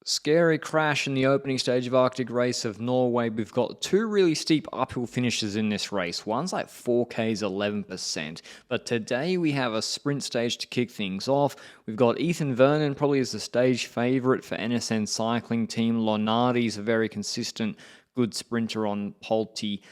Scary crash in the opening stage of Arctic Race of Norway. We've got two really steep uphill finishes in this race. One's like 4Ks, 11%. But today we have a sprint stage to kick things off. We've got Ethan Vernon, probably as the stage favourite for NSN cycling team. Lonardi's a very consistent, good sprinter on Polti.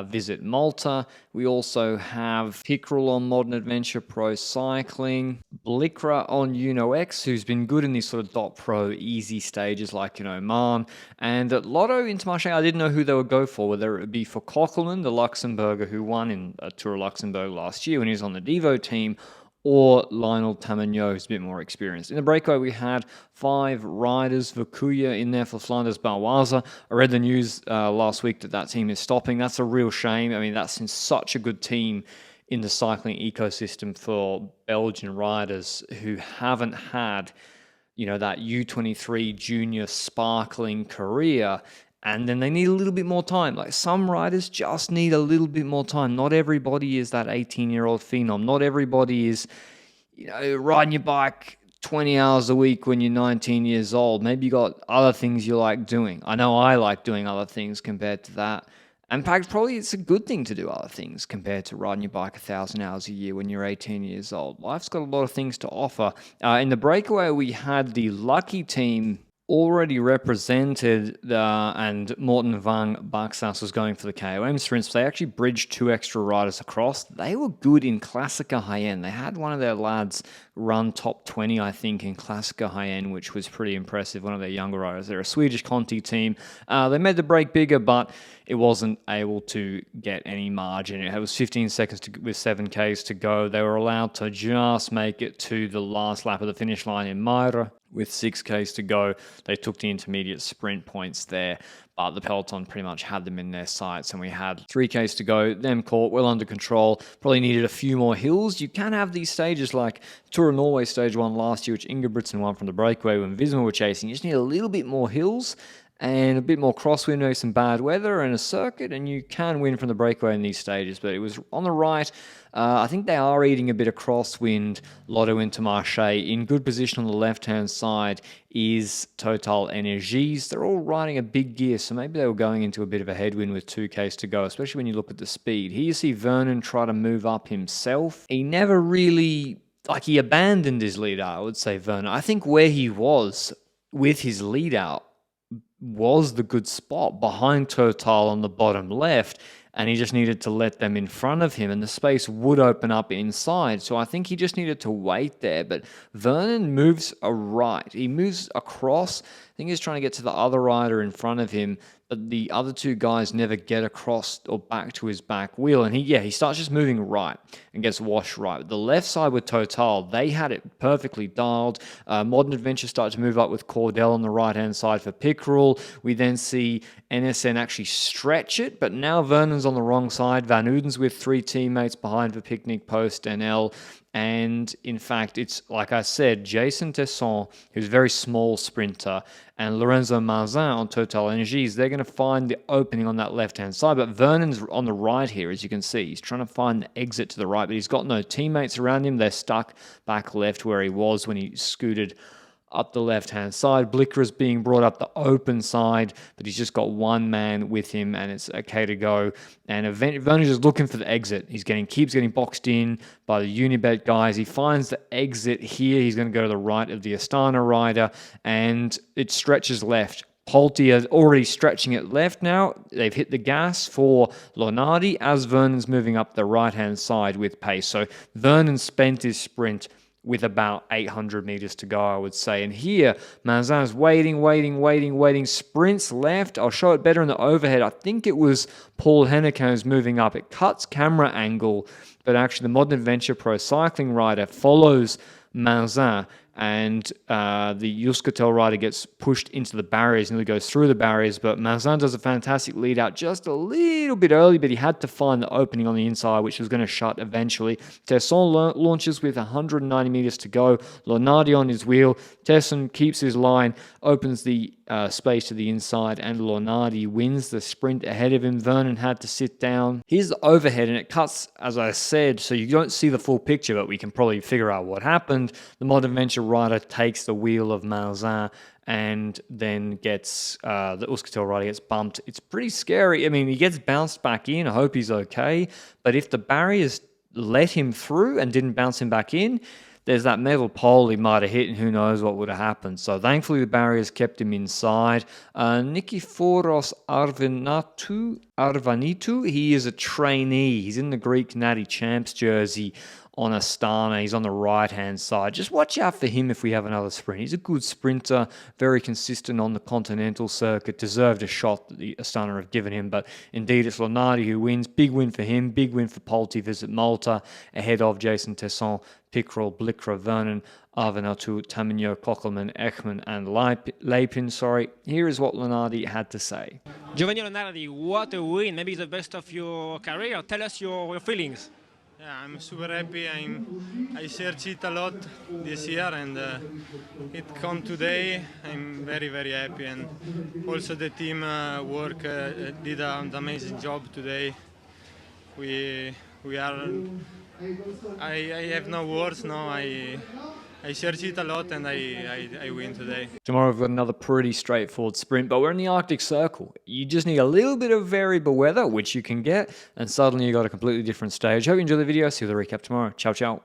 Visit Malta. We also have Pickrell on Modern Adventure Pro Cycling, Blikra on Uno X, who's been good in these sort of dot pro easy stages like in Oman, and at Lotto Intermarché, I didn't know who they would go for, whether it would be for Kokelman, the Luxembourger who won in Tour of Luxembourg last year when he was on the Devo team, or Lionel Tamagno, who's a bit more experienced. In the breakaway, we had 5 riders, Vakuya in there for Flanders Balwaza. I read the news last week that team is stopping. That's a real shame. I mean, that's in such a good team in the cycling ecosystem for Belgian riders who haven't had, that U23 junior sparkling career. And then they need a little bit more time. Like some riders just need a little bit more time. Not everybody is that 18-year-old phenom. Not everybody is, riding your bike 20 hours a week when you're 19 years old. Maybe you got other things you like doing. I know I like doing other things compared to that. In fact, probably it's a good thing to do other things compared to riding your bike 1,000 hours a year when you're 18 years old. Life's got a lot of things to offer. In the breakaway, we had the Lucky team already represented, and Morten Vang Baksas was going for the KOM sprints. They actually bridged 2 extra riders across. They were good in Klassiker High-End. They had one of their lads run top 20, I think, in Klassiker High-End, which was pretty impressive, one of their younger riders. They're a Swedish Conti team. They made the break bigger, but it wasn't able to get any margin. It was 15 seconds with 7Ks to go. They were allowed to just make it to the last lap of the finish line in Myra. With 6Ks to go, they took the intermediate sprint points there, but the peloton pretty much had them in their sights, and we had 3Ks to go, them caught, well under control, probably needed a few more hills. You can have these stages like Tour of Norway Stage 1 last year, which Ingebrigtsen won from the breakaway when Visma were chasing. You just need a little bit more hills and a bit more crosswind, maybe some bad weather and a circuit, and you can win from the breakaway in these stages. But it was on the right. I think they are eating a bit of crosswind. Lotto Intermarché in good position on the left-hand side is Total Energies. They're all riding a big gear, so maybe they were going into a bit of a headwind with 2Ks to go, especially when you look at the speed. Here you see Vernon try to move up himself. He never really, he abandoned his lead out, I would say, Vernon. I think where he was with his lead out was the good spot behind Total on the bottom left, and he just needed to let them in front of him, and the space would open up inside. So I think he just needed to wait there. But Vernon moves right. He moves across. I think he's trying to get to the other rider in front of him, but the other 2 guys never get across or back to his back wheel. And he starts just moving right and gets washed right. But the left side with Total, they had it perfectly dialed. Modern Adventure started to move up with Cordell on the right-hand side for Pickrell. We then see NSN actually stretch it, but now Vernon's on the wrong side. Van Uden's with 3 teammates behind for Picnic Post NL. And in fact, it's like I said, Jason Tesson, who's a very small sprinter, and Lorenzo Marzin on Total Energies, they're going to find the opening on that left-hand side. But Vernon's on the right here, as you can see. He's trying to find the exit to the right, but he's got no teammates around him. They're stuck back left where he was when he scooted up the left-hand side. Blikra's being brought up the open side, but he's just got 1 man with him, and it's okay to go. And Vernon's just looking for the exit. Keeps getting boxed in by the Unibet guys. He finds the exit here. He's going to go to the right of the Astana rider, and it stretches left. Polti is already stretching it left now. They've hit the gas for Lonardi as Vernon's moving up the right-hand side with pace. So Vernon spent his sprint with about 800 meters to go, I would say. And here, Manzin's waiting, sprints left. I'll show it better in the overhead. I think it was Paul Hennequin who's moving up. It cuts camera angle, but actually the Modern Adventure Pro cycling rider follows Manzin, and the Euskaltel rider gets pushed into the barriers, nearly goes through the barriers, but Manzin does a fantastic lead out just a little bit early, but he had to find the opening on the inside, which was going to shut eventually. Tesson launches with 190 meters to go. Lonardi on his wheel. Tesson keeps his line, opens the space to the inside, and Lonardi wins the sprint ahead of him. Vernon had to sit down. Here's the overhead, and it cuts, as I said, so you don't see the full picture, but we can probably figure out what happened. The Modern Adventure rider takes the wheel of Malzin and then gets the Euskaltel rider gets bumped. It's pretty scary. I mean, he gets bounced back in. I hope he's okay. But if the barriers let him through and didn't bounce him back in, there's that metal pole he might have hit, and who knows what would have happened. So thankfully the barriers kept him inside. Nikiforos Arvanitou, he is a trainee. He's in the Greek Natty Champs jersey on Astana. He's on the right-hand side. Just watch out for him if we have another sprint. He's a good sprinter, very consistent on the continental circuit. Deserved a shot that the Astana have given him, but indeed it's Lonardi who wins. Big win for him. Big win for Polti Visit Malta, ahead of Jason Tesson, Pickrell, Blicker, Vernon, Arvanatu, Tamino, Kokelman, Ekman, and Leipin. Here is what Lonardi had to say. Giovanni Lonardi, what a win, maybe the best of your career. Tell us your feelings. Yeah, I'm super happy. I searched it a lot this year, and it come today. I'm very, very happy, and also the team did an amazing job today. We are. I have no words now. I searched it a lot, and I win today. Tomorrow we've got another pretty straightforward sprint, but we're in the Arctic Circle. You just need a little bit of variable weather, which you can get, and suddenly you've got a completely different stage. Hope you enjoy the video. See you the recap tomorrow. Ciao, ciao.